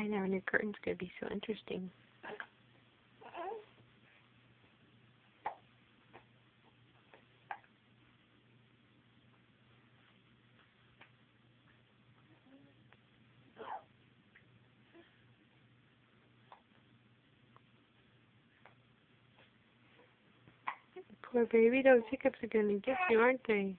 I know, new curtain's going to be so interesting. Poor baby, those hiccups are going to get you, aren't they?